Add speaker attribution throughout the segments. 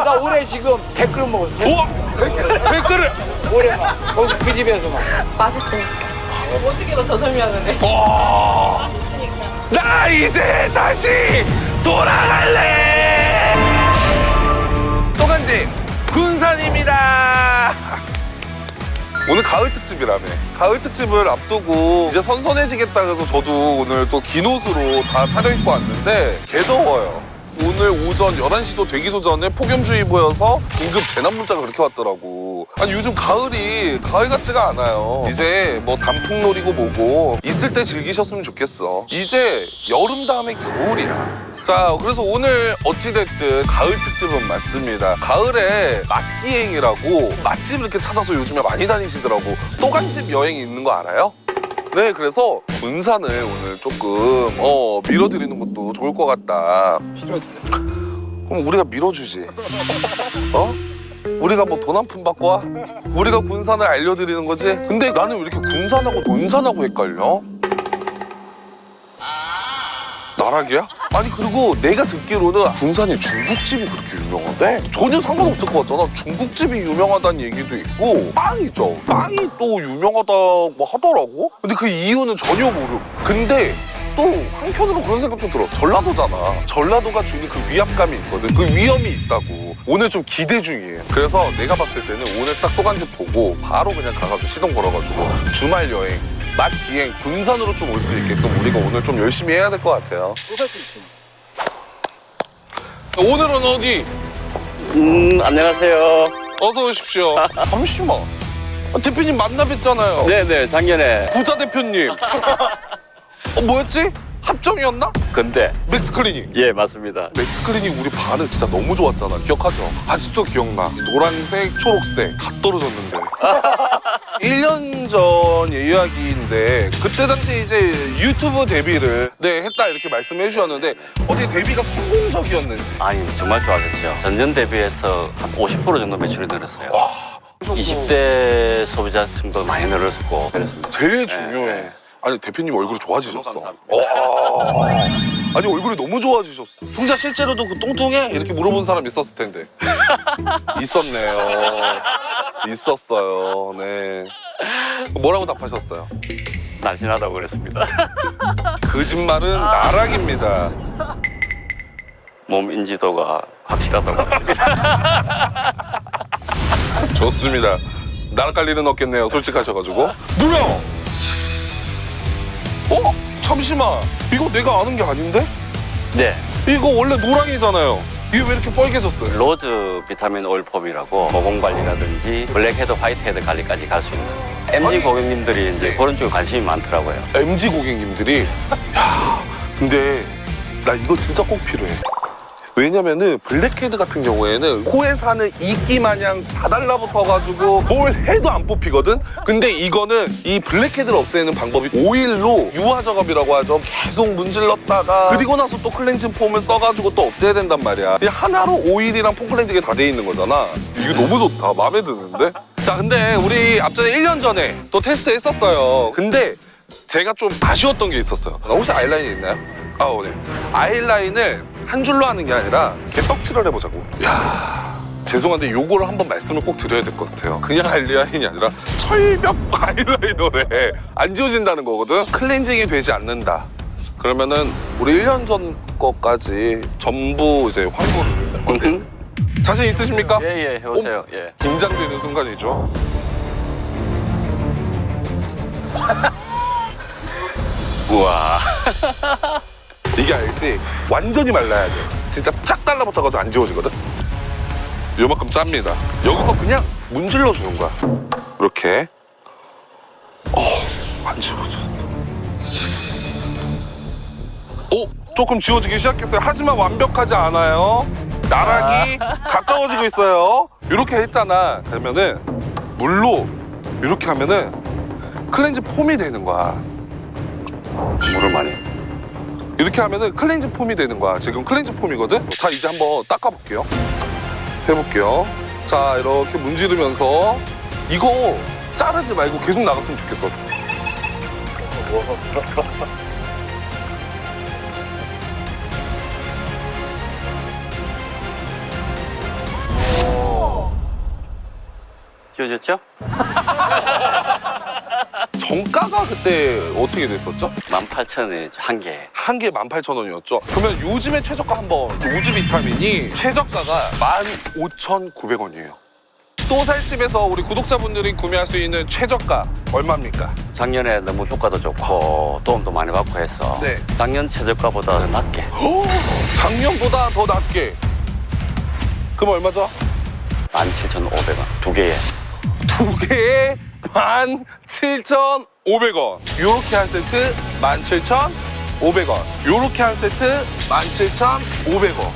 Speaker 1: 나 올해 지금 100그릇 먹었어.
Speaker 2: 우와! 100그릇!
Speaker 1: 올해만. 거기 그 집에서만.
Speaker 3: 맛있으니까. 어떻게 더 설명을 해?
Speaker 2: 와! 나 이제 다시 돌아갈래! 또간집 군산입니다. 오늘 가을 특집이라며. 가을 특집을 앞두고 이제 선선해지겠다 그래서 저도 오늘 또 긴 옷으로 다 차려입고 왔는데 개 더워요. 오늘 오전 11시도 되기도 전에 폭염주의보여서 긴급 재난 문자가 그렇게 왔더라고. 아니 요즘 가을이 가을 같지가 않아요. 이제 뭐 단풍놀이고 뭐고 있을 때 즐기셨으면 좋겠어. 이제 여름 다음에 겨울이야. 자, 그래서 오늘 어찌됐든 가을 특집은 맞습니다. 가을에 맛기행이라고 맛집 이렇게 찾아서 요즘에 많이 다니시더라고. 또간집 여행이 있는 거 알아요? 네, 그래서 군산을 오늘 조금 밀어드리는 것도 좋을 것 같다. 그럼 우리가 밀어주지. 우리가 뭐 돈 한 푼 받고 와? 우리가 군산을 알려드리는 거지? 근데 나는 왜 이렇게 군산하고 논산하고 헷갈려? 나락이야? 아니 그리고 내가 듣기로는 군산에 중국집이 그렇게 유명하대? 전혀 상관없을 것 같잖아. 중국집이 유명하다는 얘기도 있고 빵이죠. 빵이 또 유명하다고 하더라고? 근데 그 이유는 전혀 모르고. 근데 또 한편으로 그런 생각도 들어. 전라도잖아. 전라도가 주는 그 위압감이 있거든. 그 위험이 있다고. 오늘 좀 기대 중이에요. 그래서 내가 봤을 때는 오늘 딱 또간집 보고 바로 그냥 가가지고 시동 걸어가지고 주말 여행 맛 비행 군산으로 좀 올 수 있게끔 우리가 오늘 좀 열심히 해야 될 것 같아요.
Speaker 1: 또간집 있습니다.
Speaker 2: 오늘은 어디?
Speaker 4: 안녕하세요.
Speaker 2: 어서 오십시오. 잠시만. 대표님 만나 뵀잖아요.
Speaker 4: 네네, 작년에.
Speaker 2: 부자 대표님. 뭐였지? 합정이었나?
Speaker 4: 근데.
Speaker 2: 맥스클리닉.
Speaker 4: 예, 맞습니다.
Speaker 2: 맥스클리닉 우리 반응 진짜 너무 좋았잖아. 기억하죠? 아직도 기억나. 노란색, 초록색 다 떨어졌는데. 1년 전 이야기인데 그때 당시 이제 유튜브 데뷔를 했다 이렇게 말씀해 주셨는데 어떻게 데뷔가 성공적이었는지.
Speaker 4: 아니, 정말 좋아졌죠. 전년 대비해서 한 50% 정도 매출이 늘었어요. 20대 소비자층도 많이 늘었고 그랬습니다.
Speaker 2: 제일 중요해.
Speaker 4: 네.
Speaker 2: 아니 대표님 얼굴이 좋아지셨어.
Speaker 4: 감사합니다.
Speaker 2: 와. 아니 얼굴이 너무 좋아지셨어. 풍자 실제로도 그 뚱뚱해? 이렇게 물어본 사람 있었을 텐데. 있었네요. 있었어요. 네. 뭐라고 답하셨어요?
Speaker 4: 날씬하다고 그랬습니다.
Speaker 2: 거짓말은 나락입니다.
Speaker 4: 몸 인지도가 확실하다고 그랬습니다.
Speaker 2: 좋습니다. 나락갈 일은 없겠네요. 솔직하셔가지고. 뭐야? 잠시만. 이거 내가 아는 게 아닌데?
Speaker 4: 네.
Speaker 2: 이거 원래 노랑이잖아요. 이게 왜 이렇게 빨개졌어요?
Speaker 4: 로즈 비타민 오일 폼이라고 모공 관리라든지 블랙헤드, 화이트헤드 관리까지 갈 수 있는. MG
Speaker 2: 아니,
Speaker 4: 고객님들이 이제
Speaker 2: 네.
Speaker 4: 그런 쪽에 관심이 많더라고요.
Speaker 2: MG 고객님들이 야, 근데 나 이거 진짜 꼭 필요해. 왜냐면은 블랙헤드 같은 경우에는 코에 사는 이끼 마냥 다 달라붙어가지고 뭘 해도 안 뽑히거든? 근데 이거는 이 블랙헤드를 없애는 방법이 오일로 유화 작업이라고 하죠. 계속 문질렀다가 그리고 나서 또 클렌징 폼을 써가지고 또 없애야 된단 말이야. 그냥 하나로 오일이랑 폼 클렌징이 다 돼 있는 거잖아. 이거 너무 좋다. 마음에 드는데? 자, 근데 우리 앞전에 1년 전에 또 테스트 했었어요. 근데 제가 좀 아쉬웠던 게 있었어요. 혹시 아이라인이 있나요? 네. 아이라인을 한 줄로 하는 게 아니라 이렇게 떡칠을 해보자고. 야, 죄송한데 요거를 한번 말씀을 꼭 드려야 될 것 같아요. 그냥 아이라인이 아니라 철벽 아이라이너래. 안 지워진다는 거거든. 클렌징이 되지 않는다. 그러면은 우리 1년 전 거까지 전부 이제 환불을. 자신 있으십니까?
Speaker 4: 예, 해보세요. 예.
Speaker 2: 긴장되는 순간이죠.
Speaker 4: 우와.
Speaker 2: 이게 알지? 완전히 말라야 돼. 진짜 쫙 달라붙어가지고 안 지워지거든? 요만큼 짭니다. 여기서 그냥 문질러 주는 거야. 이렇게. 안 지워져. 조금 지워지기 시작했어요. 하지만 완벽하지 않아요. 나락이 가까워지고 있어요. 이렇게 했잖아. 그러면은 물로 이렇게 하면은 클렌즈 폼이 되는 거야.
Speaker 4: 물을 많이.
Speaker 2: 이렇게 하면은 클렌징 폼이 되는 거야. 지금 클렌징 폼이거든? 자, 이제 한번 닦아볼게요. 해볼게요. 자, 이렇게 문지르면서 이거 자르지 말고 계속 나갔으면 좋겠어.
Speaker 4: 지어졌죠?
Speaker 2: 정가가 그때 어떻게 됐었죠?
Speaker 4: 18,000원에 한 개.
Speaker 2: 한 개에 18,000원이었죠. 그러면 요즘의 최저가 한번 우즈 비타민이 최저가가 15,900원이에요. 또 살집에서 우리 구독자분들이 구매할 수 있는 최저가 얼마입니까?
Speaker 4: 작년에 너무 효과도 좋고 도움도 많이 받고 해서
Speaker 2: 네.
Speaker 4: 작년 최저가보다 더 낮게
Speaker 2: 작년보다 더 낮게. 그럼 얼마죠?
Speaker 4: 17,500원 두 개에.
Speaker 2: 두 개에 17,500원. 요렇게 한 세트 17,500원. 요렇게 한 세트 17,500원.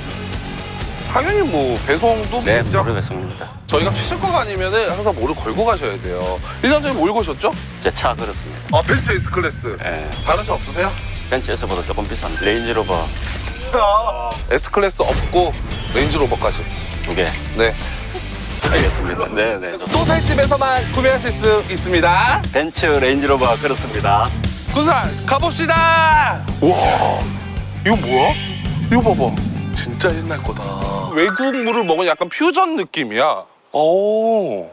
Speaker 2: 당연히 뭐 배송도
Speaker 4: 네,
Speaker 2: 있죠.
Speaker 4: 모르겠습니다.
Speaker 2: 저희가 최저가가 아니면은 항상 뭐를 걸고 가셔야 돼요. 1년 전에 뭘 거셨죠?
Speaker 4: 제 차 그렇습니다.
Speaker 2: 아, 벤츠 S클래스.
Speaker 4: 예.
Speaker 2: 다른 차 없으세요?
Speaker 4: 벤츠 S보다 조금 비싼 레인지로버
Speaker 2: S클래스 없고 레인지로버까지.
Speaker 4: 두 개.
Speaker 2: 네.
Speaker 4: 알겠습니다. 네네.
Speaker 2: 또 살집에서만 구매하실 수 있습니다.
Speaker 4: 벤츠 레인지로버 그렇습니다.
Speaker 2: 군산 가봅시다. 와, 이거 뭐야? 이거 봐봐. 진짜 옛날 거다. 외국물을 먹은 약간 퓨전 느낌이야. 오.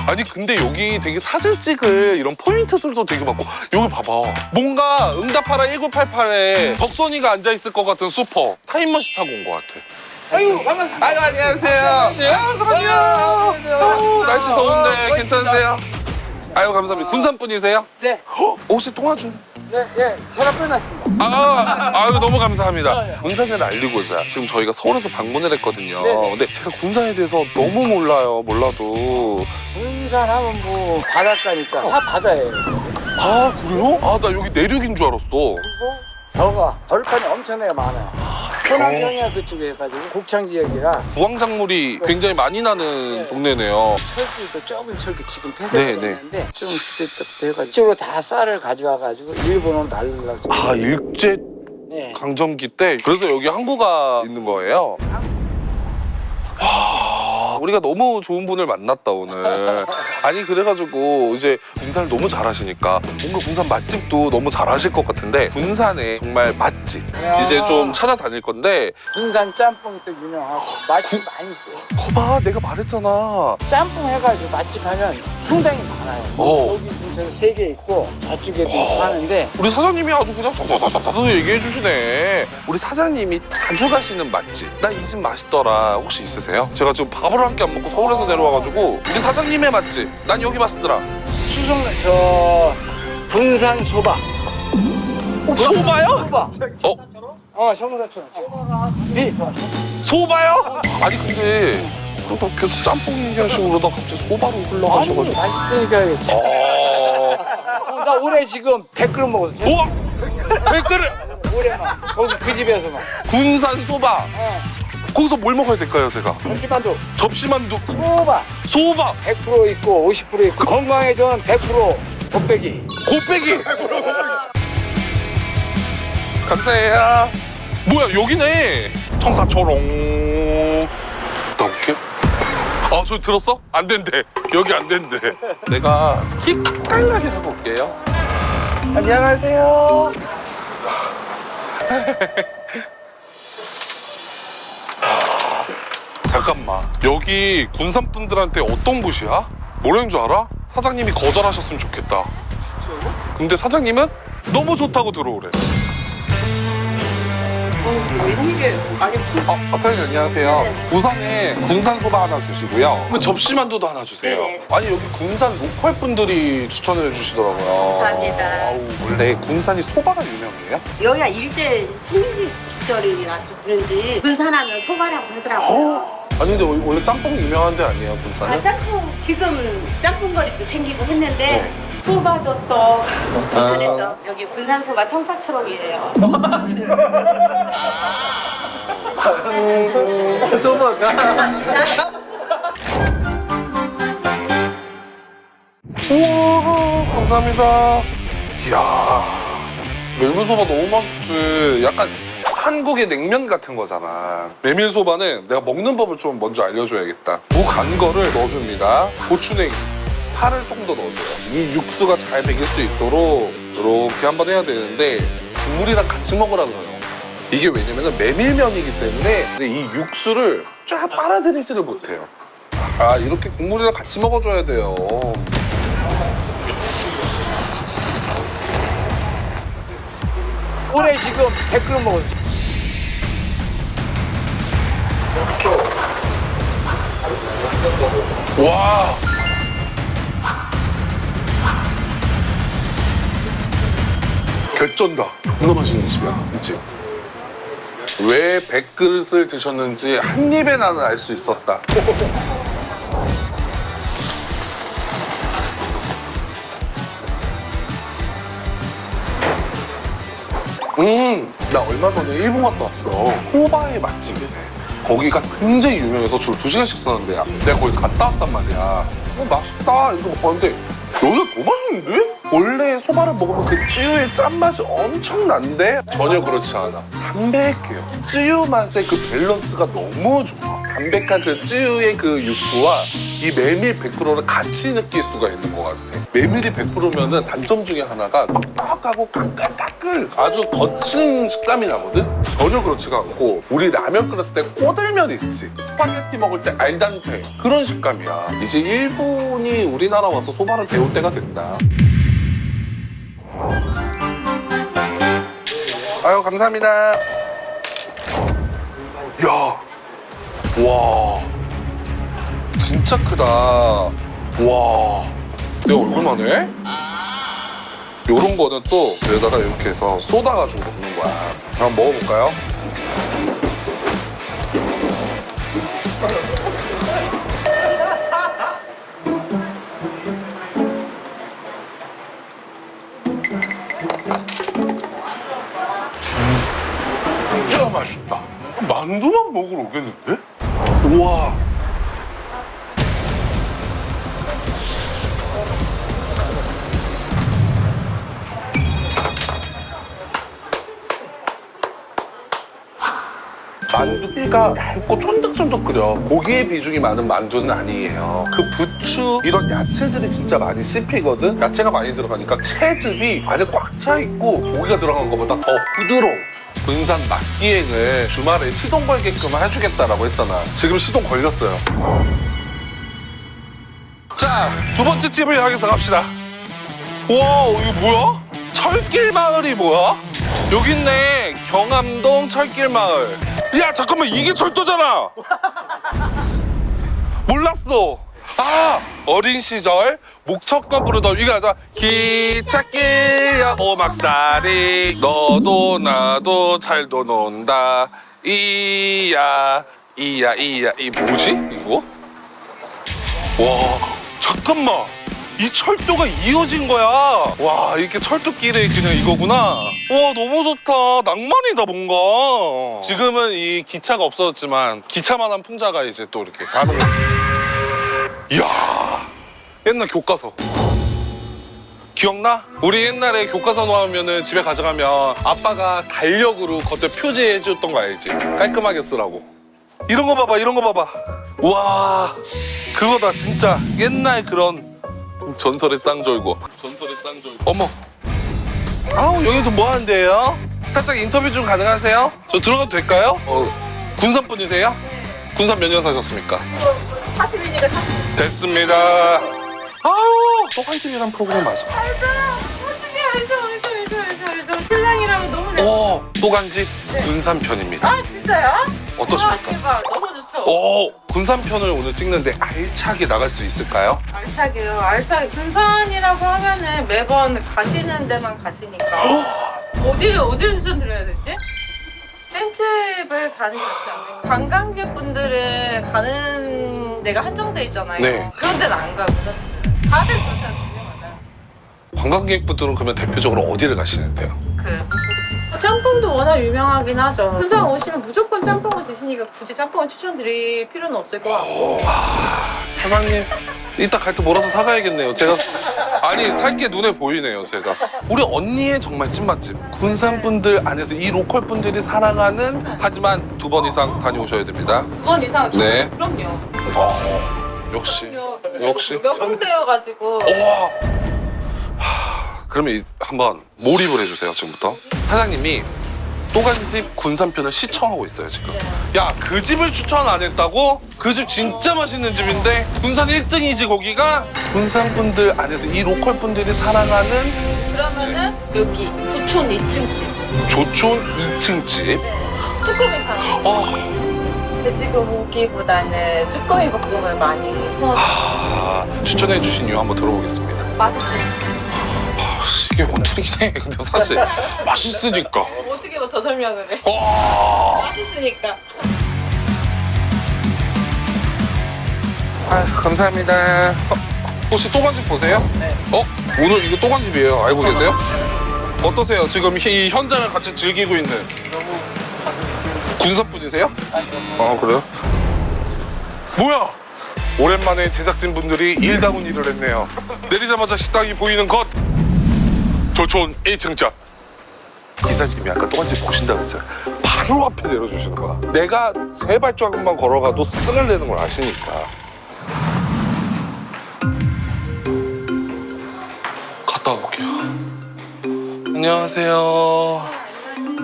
Speaker 2: 아니 근데 여기 되게 사진 찍을 이런 포인트들도 되게 많고 여기 봐봐. 뭔가 응답하라 1988에 덕선이가 앉아있을 것 같은 슈퍼 타임머신 타고 온 것 같아.
Speaker 1: 아유, 반갑습니다.
Speaker 2: 아유, 안녕하세요. 안녕하세요. 아유, 날씨 더운데 괜찮으세요? 아유, 감사합니다. 군산 분이세요?
Speaker 1: 네,
Speaker 2: 혹시 통화 중?
Speaker 1: 네, 네. 전화 끝났습니다.
Speaker 2: 아유, 너무 감사합니다. 군산을 알리고자 지금 저희가 서울에서 방문을 했거든요.
Speaker 1: 네네.
Speaker 2: 근데 제가 군산에 대해서 너무 몰라요. 몰라도.
Speaker 1: 군산 하면 뭐 바닷가니까 다 바다예요.
Speaker 2: 아, 그래요? 아, 나 여기 내륙인 줄 알았어.
Speaker 1: 그리고 벼가 벌판이 엄청나게 많아요. 호남평야 그쪽에 해가지고 곡창 지역이라
Speaker 2: 부황작물이 굉장히 많이 나는
Speaker 1: 네.
Speaker 2: 동네네요.
Speaker 1: 철기도 좁은 철기 지금
Speaker 2: 네,
Speaker 1: 폐쇄가
Speaker 2: 네.
Speaker 1: 됐는데 좀 시대 때부터 해가지고 이쪽으로 다 쌀을 가져와가지고 일본으로 날리려고
Speaker 2: 아, 일제
Speaker 1: 네.
Speaker 2: 강점기 때 그래서 여기 항구가 있는 거예요. 와, 우리가 너무 좋은 분을 만났다 오늘. 아니 그래가지고 이제 군산을 너무 잘하시니까 뭔가 군산 맛집도 너무 잘하실 것 같은데 군산에 정말 맛집 이제 좀 찾아다닐 건데
Speaker 1: 군산 짬뽕이 또 유명하고 맛집 많이 있어요.
Speaker 2: 거봐 내가 말했잖아.
Speaker 1: 짬뽕 해가지고 맛집 하면 상당히 많아요. 여기 근처에 3개 있고 저쪽에도 있고 하는데
Speaker 2: 우리 사장님이 아주 그냥 쏙쏙쏙쏙 얘기해 주시네. 우리 사장님이 자주 가시는 맛집 나 이 집 맛있더라 혹시 있으세요? 제가 지금 밥을 한 끼 안 먹고 서울에서 내려와가지고 우리 사장님의 맛집 난 여기 맛있더라.
Speaker 1: 수성 군산 소바.
Speaker 2: 소바요?
Speaker 1: 소바. 성무사처럼.
Speaker 2: 소바요? 아니 근데 또 계속 짬뽕 얘기하시고 그러다 갑자기 소바로 흘러가셔가지고.
Speaker 1: 맛있으니까 그렇지. 나 올해 지금 100그릇 먹었어.
Speaker 2: 우와! 100그릇!
Speaker 1: 올해만. 거기 그 집에서만.
Speaker 2: 군산 소바. 거기서 뭘 먹어야 될까요 제가?
Speaker 1: 잠시만도
Speaker 2: 접시만두,
Speaker 1: 소바.
Speaker 2: 소바,
Speaker 1: 100% 있고 50% 있고 건강해져는 100% 곱빼기.
Speaker 2: 곱빼기. 감사해요. 뭐야 여기네. 청사초롱. 나 웃겨? 아, 저 들었어? 안 된대. 여기 안 된대. 내가 기깔나게 하고 올게요. 안녕하세요. 잠깐만. 여기 군산 분들한테 어떤 곳이야? 뭐라는 줄 알아? 사장님이 거절하셨으면 좋겠다. 진짜요? 근데 사장님은 너무 좋다고 들어오래. 사장님 안녕하세요. 우선에 군산 소바 하나 주시고요. 그 접시만두도 하나 주세요.
Speaker 3: 네네.
Speaker 2: 아니 여기 군산 로컬 분들이 추천해 주시더라고요.
Speaker 3: 감사합니다.
Speaker 2: 아우, 원래 군산이 소바가 유명해요?
Speaker 3: 여기가 일제 식민지 시절이라서 그런지 군산하면 소바라고 하더라고요.
Speaker 2: 아니 근데 원래 짬뽕 유명한 데 아니에요 군산은?
Speaker 3: 아, 짬뽕 지금 짬뽕거리도 생기고 했는데
Speaker 2: 네.
Speaker 3: 소바도 또 군산에서 여기 군산 소바 청사초롱이에요.
Speaker 2: 우와 감사합니다. 이야 메밀소바 너무 맛있지. 약간 한국의 냉면 같은 거잖아. 메밀소바는 내가 먹는 법을 좀 먼저 알려줘야겠다. 무 간 거를 넣어줍니다. 고추냉이 파를 좀 더 넣어줘요. 이 육수가 잘 배길 수 있도록 이렇게 한번 해야 되는데 국물이랑 같이 먹으라 그래요. 이게 왜냐면 메밀면이기 때문에 이 육수를 쫙 빨아들이지를 못해요. 아, 이렇게 국물이랑 같이 먹어줘야 돼요.
Speaker 1: 올해 지금 100kg 먹었지.
Speaker 2: 와. 개쩐다. 존나 맛있는 집이야, 이 집. 왜 100그릇을 드셨는지 한 입에 나는 알 수 있었다. 나 얼마 전에 일본 갔다 왔어. 소바의 맛집이래. 거기가 굉장히 유명해서 주로 2시간씩 쓰는데야. 내가 거기 갔다 왔단 말이야. 맛있다. 이러고 봤는데 여기가 더 맛있는데? 원래 소바를 먹으면 그 찌유의 짠맛이 엄청난데 전혀 그렇지 않아. 담백해요. 찌유 맛의 그 밸런스가 너무 좋아. 담백한 그 찌유의 그 육수와 이 메밀 100%를 같이 느낄 수가 있는 것 같아. 메밀이 100%면은 단점 중에 하나가 뻑뻑하고 까끌까끌 아주 거친 식감이 나거든? 전혀 그렇지가 않고 우리 라면 끓였을 때 꼬들면 있지. 스파게티 먹을 때 알단테 그런 식감이야. 이제 일본이 우리나라 와서 소바를 배울 때가 됐다. 아유, 감사합니다. 야, 와, 진짜 크다. 와, 내 얼굴만 해? 요런 거는 또 여기다가 이렇게 해서 쏟아가지고 먹는 거야. 한번 먹어볼까요? 진짜 맛있다. 만두만 먹으러 오겠는데? 우와. 만두가 얇고 쫀득쫀득거려. 고기의 비중이 많은 만두는 아니에요. 그 부추 이런 야채들이 진짜 많이 씹히거든. 야채가 많이 들어가니까 채즙이 안에 꽉 차 있고 고기가 들어간 것보다 더 부드러워. 군산 맛기행을 주말에 시동 걸게끔 해주겠다라고 했잖아. 지금 시동 걸렸어요. 자, 두 번째 집을 향해서 갑시다. 와, 이거 뭐야? 철길 마을이 뭐야? 여기 있네. 경암동 철길 마을. 야, 잠깐만, 이게 철도잖아. 몰랐어. 아, 어린 시절 목척과 부르던 이거 하자. 기찻길야 오막살이 너도 나도 잘도 논다. 이야 이야 이야. 이 뭐지 이거? 와, 잠깐만, 이 철도가 이어진 거야. 와, 이렇게 철도길에 그냥 이거구나. 와, 너무 좋다. 낭만이다 뭔가. 지금은 이 기차가 없어졌지만 기차만한 풍자가 이제 또 이렇게 가는 거지. 이야, 옛날 교과서 기억나? 우리 옛날에 교과서 나오면은 집에 가져가면 아빠가 달력으로 겉에 표지해줬던 거 알지? 깔끔하게 쓰라고. 이런 거 봐봐, 이런 거 봐봐. 와, 그거다 진짜. 옛날 그런 전설의 쌍절고. 전설의 쌍절고. 어머. 아우, 여기도 뭐 하는데요? 살짝 인터뷰 좀 가능하세요? 저 들어가도 될까요? 군산 분이세요? 군산 몇 년 사셨습니까?
Speaker 3: 40이니까
Speaker 2: 됐습니다. 아우, 소관집이란 프로그램 맞아.
Speaker 3: 알죠. 신랑이랑 너무 잘.
Speaker 2: 소간지 군산 편입니다.
Speaker 3: 아, 진짜요?
Speaker 2: 어떠십니까?
Speaker 3: 대박, 너무 좋죠.
Speaker 2: 군산 편을 오늘 찍는데 알차게 나갈 수 있을까요?
Speaker 3: 알차게요. 알차게. 군산이라고 하면은 매번 가시는 데만 가시니까. 어디를 추천드려야 되지? 찐집을 가는 게 좋지 않나요? 관광객분들은 가는 데가 한정돼 있잖아요.
Speaker 2: 네.
Speaker 3: 그런 데는 안 가거든. 다들 그렇지 않습니까? 맞아요.
Speaker 2: 관광객분들은 그러면 대표적으로 어디를 가시는데요?
Speaker 3: 짬뽕도 워낙 유명하긴 하죠. 군산 오시면 무조건 짬뽕을 드시니까 굳이 짬뽕을 추천드릴 필요는 없을 것 같고.
Speaker 2: 사장님, 이따 갈 때 뭐라도 사가야겠네요. 제가 아니, 살 게 눈에 보이네요. 제가 우리 언니의 정말 찐맛집. 군산 분들 안에서 이 로컬 분들이 사랑하는, 하지만 2번 이상 다녀오셔야 됩니다.
Speaker 3: 2번 이상?
Speaker 2: 네.
Speaker 3: 그럼요.
Speaker 2: 역시.
Speaker 3: 몇 군데여가지고.
Speaker 2: 그러면 한번 몰입을 해주세요. 지금부터 사장님이 또간집 군산편을 시청하고 있어요 지금. 야, 그 집을 추천 안 했다고? 그 집 진짜 맛있는 집인데 군산 1등이지 거기가? 군산 분들 안에서 이 로컬 분들이 사랑하는
Speaker 3: 그러면은 여기 조촌 2층 집.
Speaker 2: 조촌 2층 집.
Speaker 3: 쭈꾸미 파는. 돼지고기보다는 쭈꾸미 볶음을 많이 선호해요.
Speaker 2: 추천해 주신 이유 한번 들어보겠습니다.
Speaker 3: 맛있어요.
Speaker 2: 이게 원툴이긴 해. 근데 사실 맛있으니까.
Speaker 3: 어떻게 뭐 더 설명을 해?
Speaker 2: 와.
Speaker 3: 맛있으니까.
Speaker 2: 감사합니다. 혹시 또간집 보세요? 네. 오늘 이거 또간집이에요. 알고 계세요? 어떠세요? 지금 이 현장을 같이 즐기고 있는. 군산 분이세요? 아니요. 그래요? 뭐야? 오랜만에 제작진 분들이 일다운 일을 했네요. 내리자마자 식당이 보이는 것. 조촌 1층. 기사님이 아까 또간집 보신다고 했잖아. 바로 앞에 내려주시는 거야. 내가 세 발자국만 걸어가도 승을 내는 걸 아시니까. 갔다 와볼게요. 안녕하세요.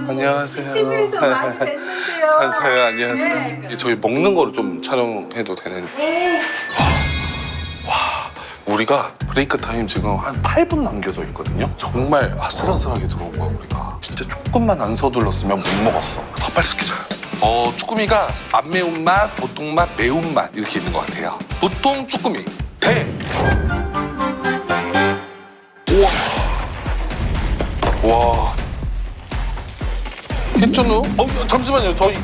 Speaker 2: 안녕하세요.
Speaker 3: TV에서 많이 뵀는데요.
Speaker 2: 안녕하세요.
Speaker 3: 네.
Speaker 2: 저희 먹는 거를 좀 촬영해도 되는데.
Speaker 3: 네.
Speaker 2: 우리가 브레이크 타임 지금 한 8분 남겨져 있거든요. 정말 아슬아슬하게 들어온 거야 우리가. 진짜 조금만 안 서둘렀으면 못 먹었어. 더 빨리 시키자. 쭈꾸미가 안 매운맛, 보통맛, 매운맛 이렇게 있는 것 같아요. 보통 쭈꾸미 배. 와. 괜찮아요? 잠시만요. 저희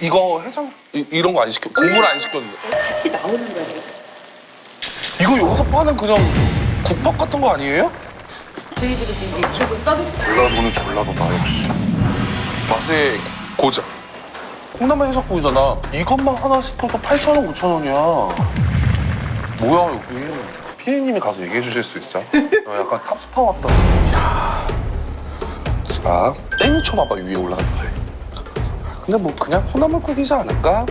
Speaker 2: 이거 해장 이런 거 안 시켜. 국물 안 시켰는데.
Speaker 1: 같이 나오는 거예요.
Speaker 2: 이거 여기서 파는 그냥 국밥 같은 거 아니에요?
Speaker 3: 저희들이 지금 기분 서비스.
Speaker 2: 전라도는 전라도다 역시. 맛의 고장. 콩나물 해장국이잖아. 이것만 하나 시켜도 8,000원, 9,000원이야. 뭐야 여기. 피디님이 가서 얘기해 주실 수 있어요? 약간 탑스타 왔다. 이야. 자, 땡초밥봐 위에 올라간 거예요. 근데 뭐 그냥 콩나물국이지 않을까?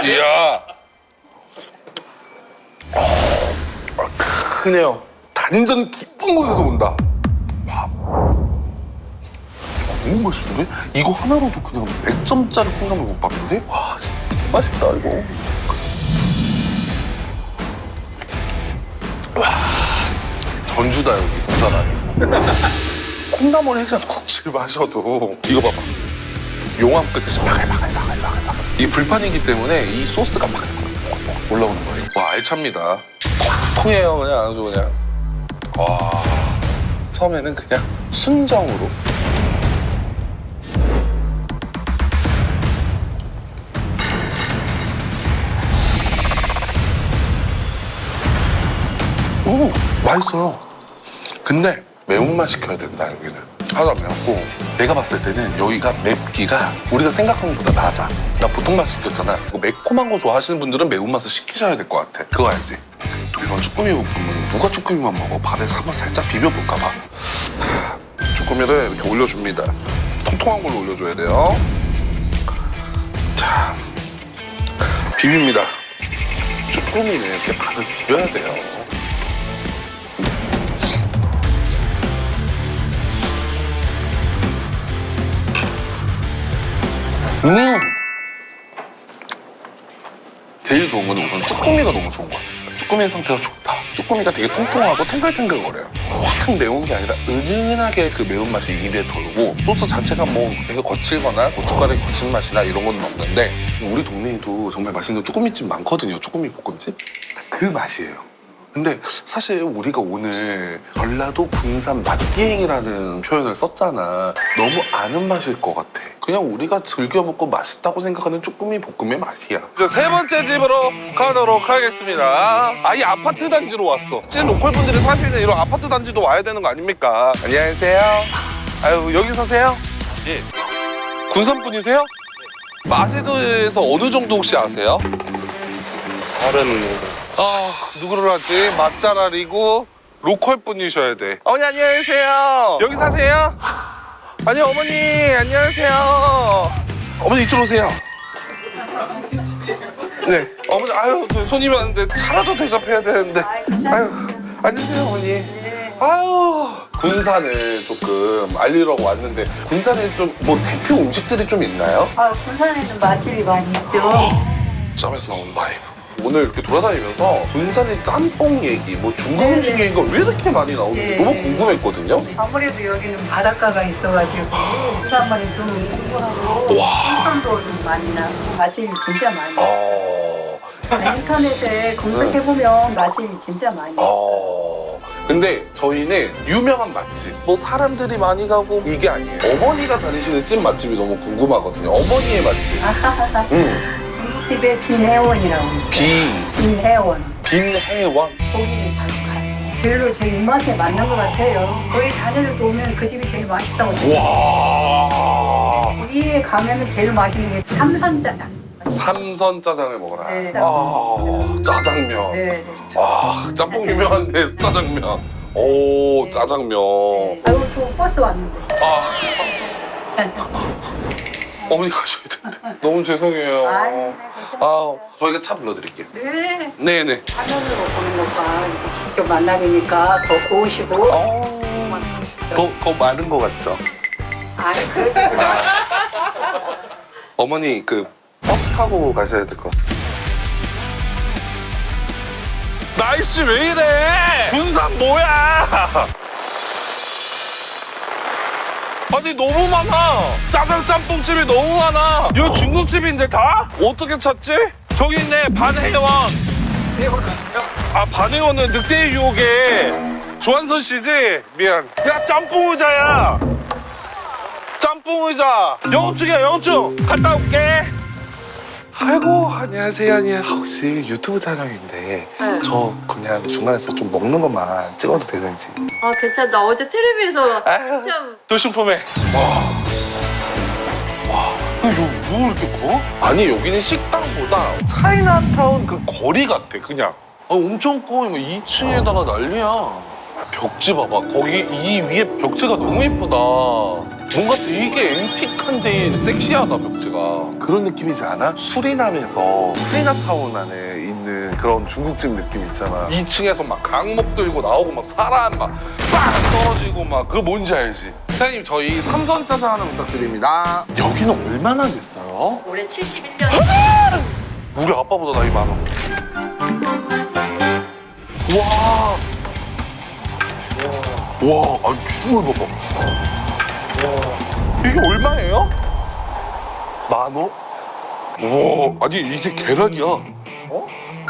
Speaker 2: 이야. 크네요. 단전 깊은 곳에서 온다. 와. 너무 맛있는데? 이거 하나로도 그냥 100점짜리 콩나물국밥인데? 와, 진짜 맛있다 이거. 와, 전주다 여기 부산 아니고. 콩나물 해장국집 마셔도 이거 봐봐. 용암 끝에서 바글바글. 이 불판이기 때문에 이 소스가 막 올라오는 거예요. 와, 알찹니다. 통해요 그냥 아주 그냥. 와, 처음에는 그냥 순정으로. 오, 맛있어요. 근데 매운맛 시켜야 된다 여기는. 하나도 안 매웠고 내가 봤을 때는 여기가 맵기가 우리가 생각한 것보다 낮아. 나 보통 맛 시켰잖아. 매콤한 거 좋아하시는 분들은 매운맛을 시키셔야 될 것 같아. 그거 알지? 이런 쭈꾸미 볶음은 누가 쭈꾸미만 먹어? 밥에서 한번 살짝 비벼볼까 봐. 쭈꾸미를 이렇게 올려줍니다. 통통한 걸로 올려줘야 돼요. 자, 비빕니다. 쭈꾸미는 이렇게 반을 비벼야 돼요. 제일 좋은 건 우선 쭈꾸미가 너무 좋은 것 같아요. 쭈꾸미의 상태가 좋다. 쭈꾸미가 되게 통통하고 탱글탱글거려요. 확 매운 게 아니라 은은하게 그 매운맛이 입에 돌고 소스 자체가 뭐 되게 거칠거나 고춧가루의 거친 맛이나 이런 건 없는데 우리 동네에도 정말 맛있는 쭈꾸미집 많거든요. 쭈꾸미 볶음집. 그 맛이에요. 근데 사실 우리가 오늘 전라도 군산 맛기행이라는 표현을 썼잖아. 너무 아는 맛일 것 같아. 그냥 우리가 즐겨 먹고 맛있다고 생각하는 쭈꾸미 볶음의 맛이야. 이제 세 번째 집으로 가도록 하겠습니다. 이 아파트 단지로 왔어. 찐 로컬 분들이 사시는 이런 아파트 단지도 와야 되는 거 아닙니까? 안녕하세요. 아유, 여기 사세요? 예. 군산 분이세요? 맛에 대해서 어느 정도 혹시 아세요?
Speaker 4: 잘은
Speaker 2: 누구를 하지? 맛잘알이고 로컬 분이셔야 돼. 어머니 안녕하세요. 여기 사세요? 아니 어머니 안녕하세요. 어머니 이쪽으로 오세요. 네. 어머니 아유 저 손님이 왔는데 차라도 대접해야 되는데. 아유 앉으세요, 어머니. 아유, 군산을 조금 알리려고 왔는데 군산에 좀 뭐 대표 음식들이 좀 있나요?
Speaker 5: 아, 군산에는 맛집이 많이 있죠.
Speaker 2: 짬에서 나온 바이브. 오늘 이렇게 돌아다니면서 군산의 짬뽕 얘기, 뭐 중국
Speaker 5: 네네.
Speaker 2: 음식 얘기가 왜 이렇게 많이 나오는지
Speaker 5: 네.
Speaker 2: 너무 궁금했거든요.
Speaker 5: 아무래도 여기는 바닷가가 있어가지고 해산물이 좀 풍부하고 생선도 좀 많이 나고 맛집이 진짜 많이 있어요. 인터넷에 검색해보면 맛집이 진짜 많이 있어요.
Speaker 2: 근데 저희는 유명한 맛집, 뭐 사람들이 많이 가고 이게 아니에요. 어머니가 다니시는 찜 맛집이 너무 궁금하거든요. 어머니의 맛집.
Speaker 5: 중국집에 빈혜원이라고 있어요. 빈혜원.
Speaker 2: 빈혜원.
Speaker 5: 고기를 잘 가요. 제일로 제 입맛에 맞는 것 같아요. 거기 자녀들 보면 그 집이 제일 맛있다고 해요.
Speaker 2: 와.
Speaker 5: 거기에 가면은 제일 맛있는 게 삼선짜장.
Speaker 2: 삼선 짜장을 먹어라.
Speaker 5: 네.
Speaker 2: 짜장면.
Speaker 5: 네.
Speaker 2: 짬뽕 유명한데 짜장면. 오, 짜장면.
Speaker 5: 아이고, 저 버스 왔는데.
Speaker 2: 어머니 가셔야 되는데. 너무 죄송해요.
Speaker 5: 아유,
Speaker 2: 저희가 차 불러드릴게요.
Speaker 5: 네.
Speaker 2: 네네.
Speaker 5: 화면으로 보는 것과 이렇게 직접 만나뵈니까 더 고우시고.
Speaker 2: 더 많은 것 같죠?
Speaker 5: 아니, 그러지 마.
Speaker 2: 어머니 버스 타고 가셔야 될 것 같아요. 날씨 왜 이래? 군산 뭐야? 아니 너무 많아. 짜장 짬뽕집이 너무 많아. 이거 중국집인데 다? 어떻게 찾지? 저기 있네, 반혜원. 반혜원은 늑대의 유혹의 조한선 씨지? 미안. 야, 짬뽕 의자야. 짬뽕 의자. 영업증이야, 영업증. 갔다 올게. 아이고, 안녕하세요. 혹시 유튜브 촬영인데
Speaker 3: 네.
Speaker 2: 저 그냥 중간에서 좀 먹는 것만 찍어도 되는지.
Speaker 3: 아 괜찮아. 나 어제 텔레비에서
Speaker 2: 아유,
Speaker 3: 참
Speaker 2: 조심품에. 이거 뭐 이렇게 커? 아니, 여기는 식당보다 차이나타운 그 거리 같아, 그냥. 엄청 커. 이거 2층에다가 난리야. 벽지 봐봐. 거기 이 위에 벽지가 너무 예쁘다. 뭔가 되게 앤틱한데 섹시하다, 벽지가. 그런 느낌이지 않아? 수리남에서 차이나타운 안에 있는 그런 중국집 느낌 있잖아. 2층에서 막 강목 들고 나오고 막 사람 막 빵 떨어지고 막 그거 뭔지 알지? 사장님, 저희 삼선 짜장 하나 부탁드립니다. 여기는 얼마나 됐어요?
Speaker 3: 올해 71년.
Speaker 2: 우리 아빠보다 나이 많아. 와. 와, 아니 비주얼 봐봐. 와, 이게 얼마예요? 10,000원? 와, 아니 이게 계란이야.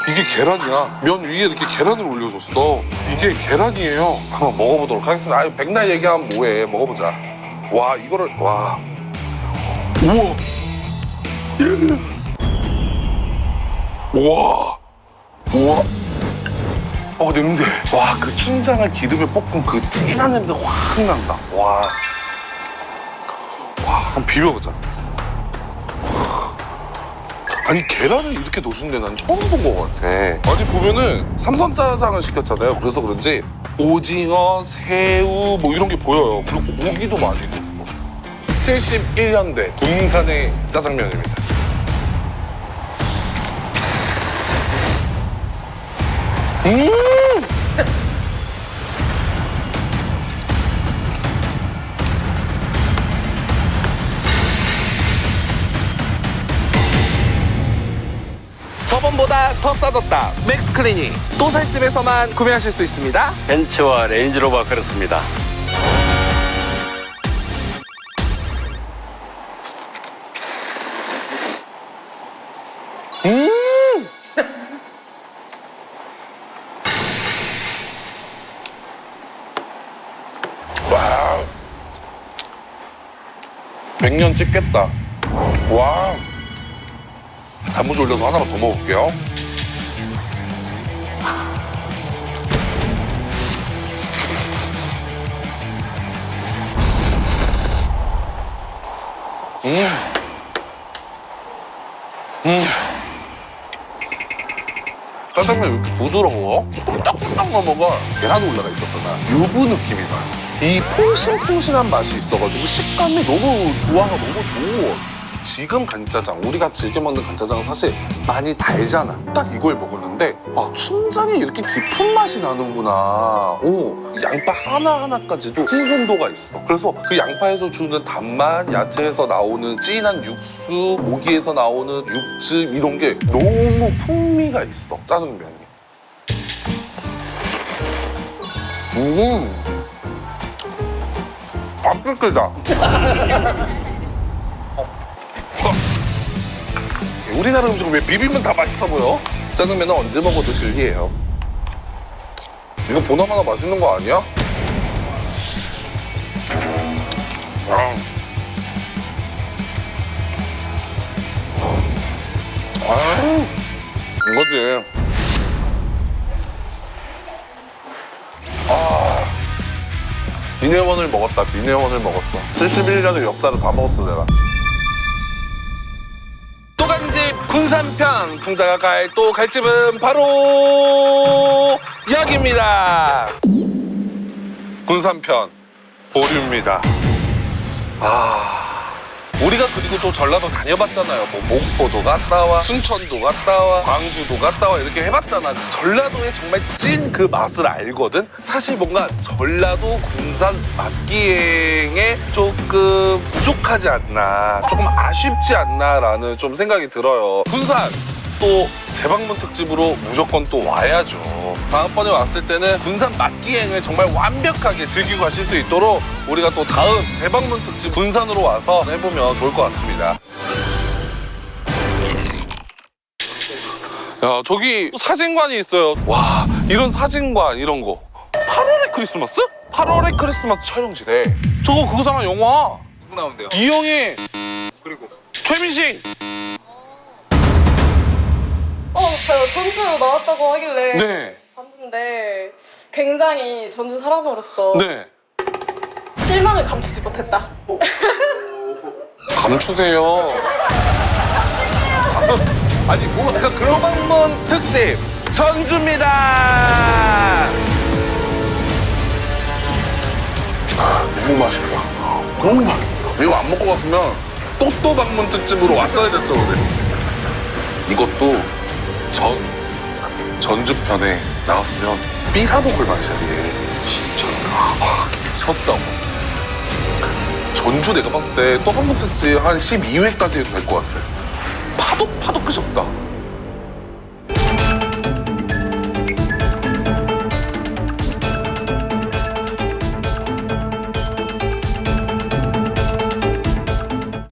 Speaker 2: 이게 계란이야. 면 위에 이렇게 계란을 올려줬어. 이게 계란이에요. 한번 먹어보도록 하겠습니다. 아유, 백날 얘기하면 뭐해. 먹어보자. 와, 이거를, 와. 우와. 우와. 우와. 냄새. 와, 그 춘장을 기름에 볶은 그 진한 냄새 확 난다. 와. 한번 비벼보자. 아니, 계란을 이렇게 넣어준데 난 처음 본 것 같아. 아니, 보면은 삼선짜장을 시켰잖아요. 그래서 그런지 오징어, 새우 뭐 이런 게 보여요. 그리고 고기도 많이 줬어. 71년대 군산의 짜장면입니다.
Speaker 6: 저번보다 더 싸졌다. 맥스클리닝. 또 살집에서만 구매하실 수 있습니다.
Speaker 4: 벤츠와 레인지로버 그렇습니다.
Speaker 2: 와. 100년 찍겠다. 와. 단무지 올려서 하나만 더 먹을게요. 짜장면이 왜 이렇게 부드러워? 꿀떡꿀떡 넘어가. 계란 올라가 있었잖아. 유부 느낌이 나. 이 퐁신퐁신한 맛이 있어가지고 식감이 너무 조화가 너무 좋은 것 같아. 지금 간짜장, 우리가 즐겨 먹는 간짜장은 사실 많이 달잖아. 딱 이걸 먹었는데 아, 춘장에 이렇게 깊은 맛이 나는구나. 오, 양파 하나하나까지도 풍부도가 있어. 그래서 그 양파에서 주는 단맛, 야채에서 나오는 진한 육수, 고기에서 나오는 육즙 이런 게 너무 풍미가 있어, 짜장면이. 안 끓기다. 우리나라 음식은 왜 비비면 다 맛있어 보여? 짜장면은 언제 먹어도 진리예요. 이거 보나마나 맛있는 거 아니야? 이거지. 민혜원을 먹었다. 민혜원을 먹었어. 71년의 역사를 다 먹었어 내가.
Speaker 6: 또 간집 군산편 풍자가 갈 또 갈집은 바로 여기입니다.
Speaker 2: 군산편 보류입니다. 우리가 그리고 또 전라도 다녀봤잖아요. 뭐 목포도 갔다 와, 순천도 갔다 와, 광주도 갔다 와 이렇게 해봤잖아. 전라도의 정말 찐 그 맛을 알거든. 사실 뭔가 전라도 군산 맛기행에 조금 부족하지 않나, 조금 아쉽지 않나라는 좀 생각이 들어요. 군산 또 재방문 특집으로 무조건 또 와야죠. 다음번에 왔을 때는 군산 맛기행을 정말 완벽하게 즐기고 가실 수 있도록 우리가 또 다음 재방문 특집 군산으로 와서 해보면 좋을 것 같습니다. 야, 저기 사진관이 있어요. 와, 이런 사진관 이런 거. 8월의 크리스마스? 8월의 크리스마스 촬영지래. 저거 그거잖아, 영화.
Speaker 7: 누구 나온대요?
Speaker 2: 이영애,
Speaker 7: 그리고
Speaker 2: 최민식.
Speaker 8: 제가 전주 나왔다고 하길래
Speaker 2: 네,
Speaker 8: 봤는데 굉장히 전주 사람으로서
Speaker 2: 네.
Speaker 8: 실망을 감추지 못했다.
Speaker 2: 감추세요.
Speaker 6: 아니 뭔가 글로방문 특집 전주입니다.
Speaker 2: 너무 맛있다. 너무 맛있다. 이거 안 먹고 갔으면 또또 방문 특집으로 왔어야 됐어, 우리. 이것도 전주편에 나왔으면 삐라복을 마셔야 돼. 진짜. 미쳤다. 전주 내가 봤을 때 또 방문 특집 한 12회까지 해도 될 것 같아. 파도 끄셨다.